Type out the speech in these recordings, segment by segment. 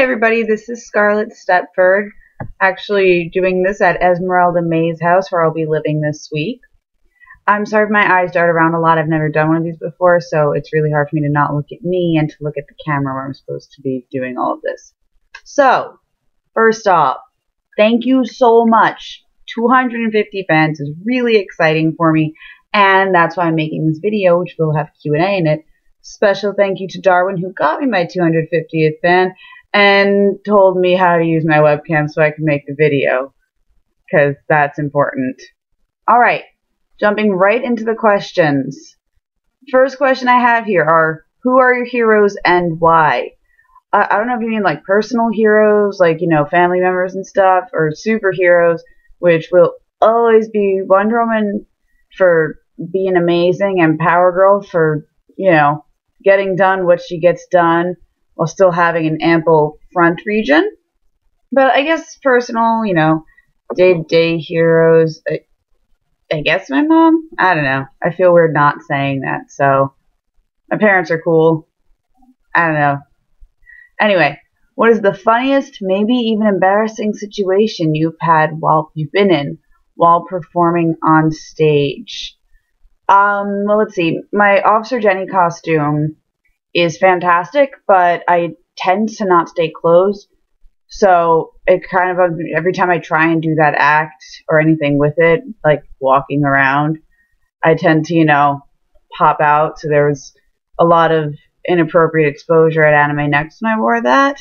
Everybody, this is Scarlet Stepford, actually doing this at Esmeralda May's house where I'll be living this week. I'm sorry if my eyes dart around a lot. I've never done one of these before, so it's really hard for me to not look at me and to look at the camera where I'm supposed to be doing all of this. So, first off, thank you so much. 250 fans is really exciting for me, and that's why I'm making this video, which will have Q&A in it. Special thank you to Darwin, who got me my 250th fan and told me how to use my webcam so I can make the video, because that's important. Alright, jumping right into the questions. First question I have here are, who are your heroes and why? I don't know if you mean like personal heroes, like, family members and stuff, or superheroes, which will always be Wonder Woman for being amazing and Power Girl for, getting done what she gets done while still having an ample front region. But I guess personal, day-to-day heroes. I guess my mom? I don't know. I feel weird not saying that, so my parents are cool. I don't know. Anyway, what is the funniest, maybe even embarrassing situation you've been in while performing on stage? Well, let's see. My Officer Jenny costume is fantastic, but I tend to not stay closed. So it kind of, every time I try and do that act or anything with it, like walking around, I tend to, pop out. So there was a lot of inappropriate exposure at Anime Next when I wore that.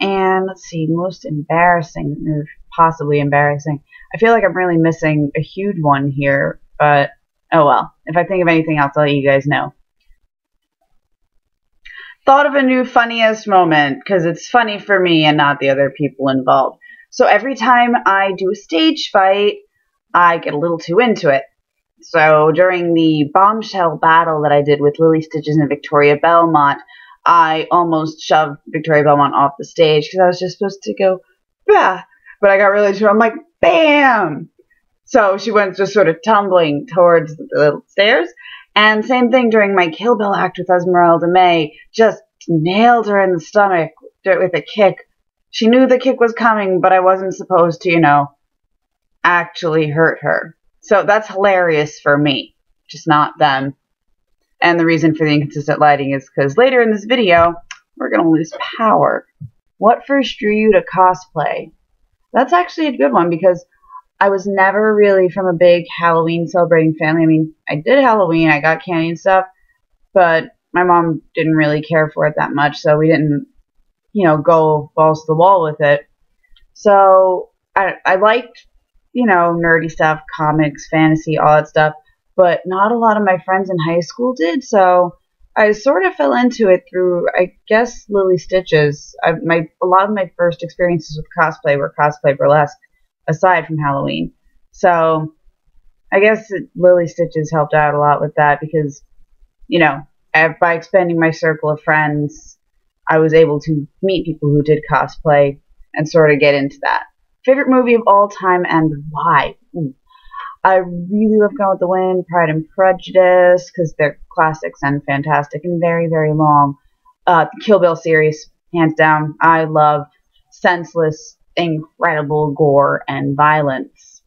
And let's see, most embarrassing, or possibly embarrassing. I feel like I'm really missing a huge one here, but oh well. If I think of anything else, I'll let you guys know. Thought of a new funniest moment, because it's funny for me and not the other people involved. So every time I do a stage fight, I get a little too into it. So during the bombshell battle that I did with Lily Stitches and Victoria Belmont, I almost shoved Victoria Belmont off the stage because I was just supposed to go, bah, but I got really too, I'm like, bam! So she went just sort of tumbling towards the little stairs. And same thing during my Kill Bill act with Esmeralda May, just nailed her in the stomach with a kick. She knew the kick was coming, but I wasn't supposed to, actually hurt her. So that's hilarious for me, just not them. And the reason for the inconsistent lighting is because later in this video, we're going to lose power. What first drew you to cosplay? That's actually a good one because I was never really from a big Halloween celebrating family. I mean, I did Halloween, I got candy and stuff, but my mom didn't really care for it that much, so we didn't, go balls to the wall with it. So I liked, nerdy stuff, comics, fantasy, all that stuff, but not a lot of my friends in high school did, so I sort of fell into it through, I guess, Lily Stitches. A lot of my first experiences with cosplay were cosplay burlesque, aside from Halloween. So I guess Lily Stitches helped out a lot with that because, by expanding my circle of friends, I was able to meet people who did cosplay and sort of get into that. Favorite movie of all time and why? I really love Gone with the Wind, Pride and Prejudice, because they're classics and fantastic and very, very long. Kill Bill series, hands down. I love senseless, incredible gore and violence.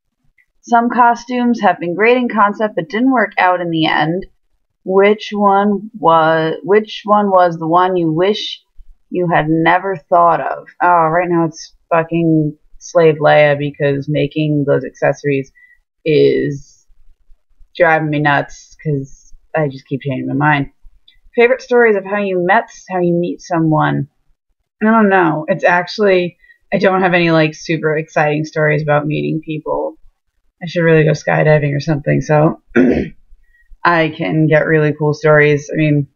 Some costumes have been great in concept but didn't work out in the end. Which one was the one you wish you had never thought of? Oh, right now it's fucking Slave Leia because making those accessories is driving me nuts because I just keep changing my mind. Favorite stories of how you meet someone? I don't know. It's actually, I don't have any super exciting stories about meeting people. I should really go skydiving or something so I can get really cool stories. I mean,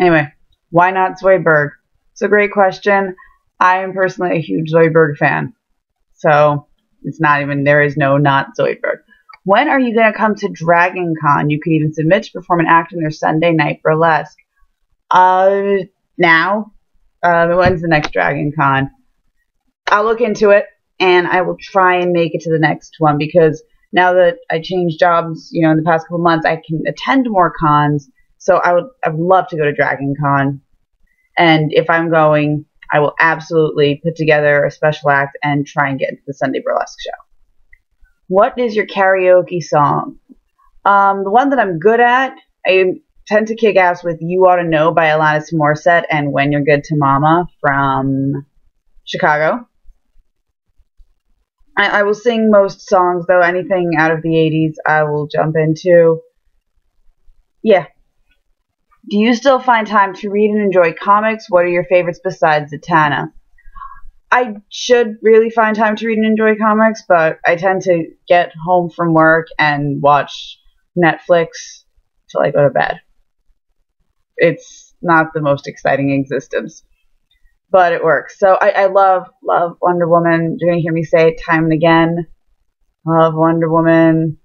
anyway, why not Zoidberg? It's a great question. I am personally a huge Zoidberg fan. So it's not even, there is no not Zoidberg. When are you going to come to Dragon Con? You could even submit to perform an act in their Sunday night burlesque. Now. When's the next Dragon Con? I'll look into it, and I will try and make it to the next one, because now that I changed jobs, in the past couple months, I can attend more cons, so I would love to go to Dragon Con. And if I'm going, I will absolutely put together a special act and try and get into the Sunday Burlesque show. What is your karaoke song? The one that I'm good at, I tend to kick ass with You Ought to Know by Alanis Morissette and When You're Good to Mama from Chicago. I will sing most songs, though. Anything out of the 80s I will jump into. Yeah. Do you still find time to read and enjoy comics? What are your favorites besides Zatanna? I should really find time to read and enjoy comics, but I tend to get home from work and watch Netflix till I go to bed. It's not the most exciting existence, but it works. So I love Wonder Woman. You're going to hear me say it time and again. Love Wonder Woman.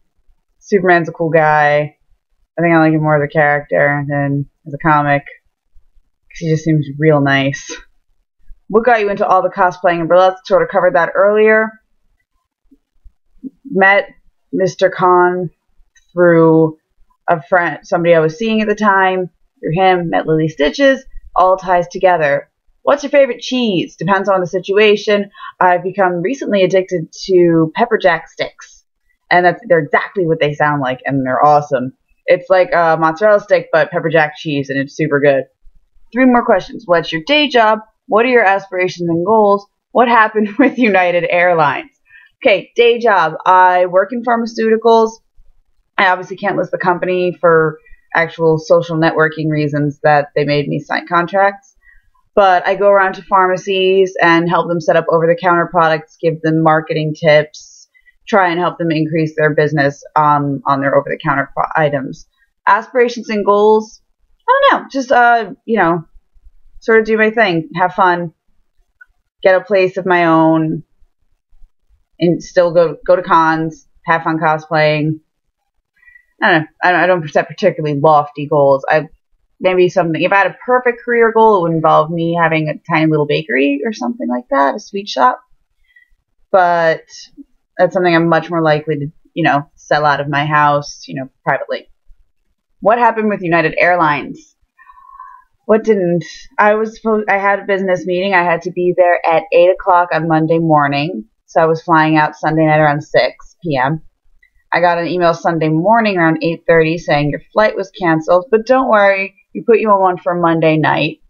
Superman's a cool guy. I think I like him more as a character than as a comic, because he just seems real nice. What got you into all the cosplaying and burlesque? Sort of covered that earlier. Met Mr. Khan through a friend, somebody I was seeing at the time. Through him, met Lily Stitches. All ties together. What's your favorite cheese? Depends on the situation. I've become recently addicted to pepper jack sticks, and they're exactly what they sound like, and they're awesome. It's like a mozzarella stick, but pepper jack cheese, and it's super good. 3 more questions. What's your day job? What are your aspirations and goals? What happened with United Airlines? Okay, day job. I work in pharmaceuticals. I obviously can't list the company for actual social networking reasons that they made me sign contracts. But I go around to pharmacies and help them set up over-the-counter products, give them marketing tips, try and help them increase their business on their over-the-counter items. Aspirations and goals? I don't know. Just, sort of do my thing. Have fun. Get a place of my own. And still go to cons. Have fun cosplaying. I don't know. I don't set particularly lofty goals. Maybe something. If I had a perfect career goal, it would involve me having a tiny little bakery or something like that, a sweet shop. But that's something I'm much more likely to, sell out of my house, privately. What happened with United Airlines? What didn't? I had a business meeting. I had to be there at 8 o'clock on Monday morning. So I was flying out Sunday night around 6 p.m. I got an email Sunday morning around 8:30 saying your flight was canceled, but don't worry, we put you on one for Monday night.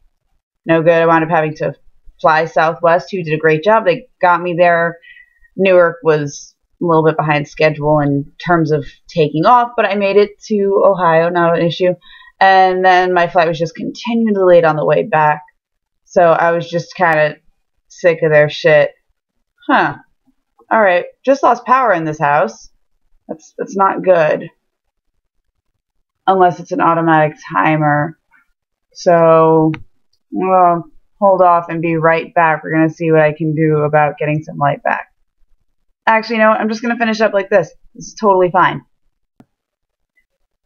No good. I wound up having to fly Southwest, who did a great job. They got me there. Newark was a little bit behind schedule in terms of taking off, but I made it to Ohio, not an issue. And then my flight was just continually late on the way back. So I was just kind of sick of their shit. All right, just lost power in this house. That's not good. Unless it's an automatic timer. So, well, hold off and be right back. We're going to see what I can do about getting some light back. Actually, I'm just going to finish up like this. This is totally fine.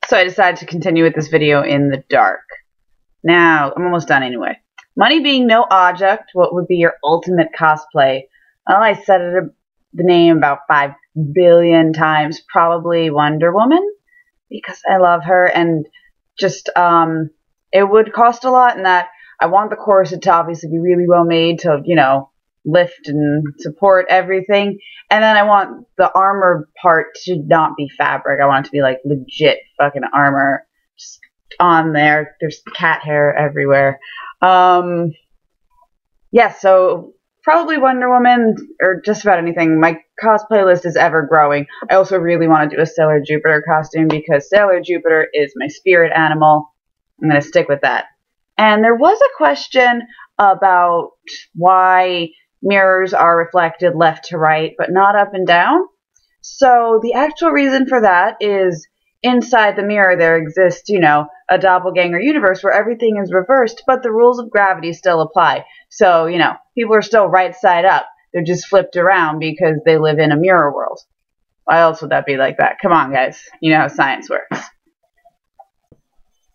So I decided to continue with this video in the dark. Now, I'm almost done anyway. Money being no object, what would be your ultimate cosplay? Well, I said the name about 5 billion times. Probably Wonder Woman, because I love her, and just, it would cost a lot in that I want the corset to obviously be really well made to, lift and support everything. And then I want the armor part to not be fabric. I want it to be like legit fucking armor just on there. There's cat hair everywhere. Yeah, so probably Wonder Woman or just about anything. My cosplay list is ever growing. I also really want to do a Sailor Jupiter costume because Sailor Jupiter is my spirit animal. I'm going to stick with that. And there was a question about why mirrors are reflected left to right, but not up and down. So the actual reason for that is inside the mirror there exists, a doppelganger universe where everything is reversed, but the rules of gravity still apply. So, people are still right side up. They're just flipped around because they live in a mirror world. Why else would that be like that? Come on, guys. You know how science works.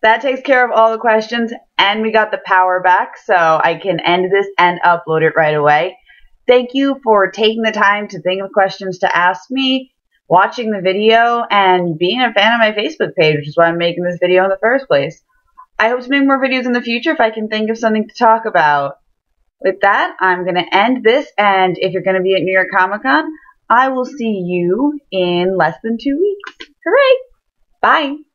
That takes care of all the questions, and we got the power back, so I can end this and upload it right away. Thank you for taking the time to think of questions to ask me, watching the video, and being a fan of my Facebook page, which is why I'm making this video in the first place. I hope to make more videos in the future if I can think of something to talk about. With that, I'm going to end this, and if you're going to be at New York Comic Con, I will see you in less than 2 weeks. Hooray! Bye!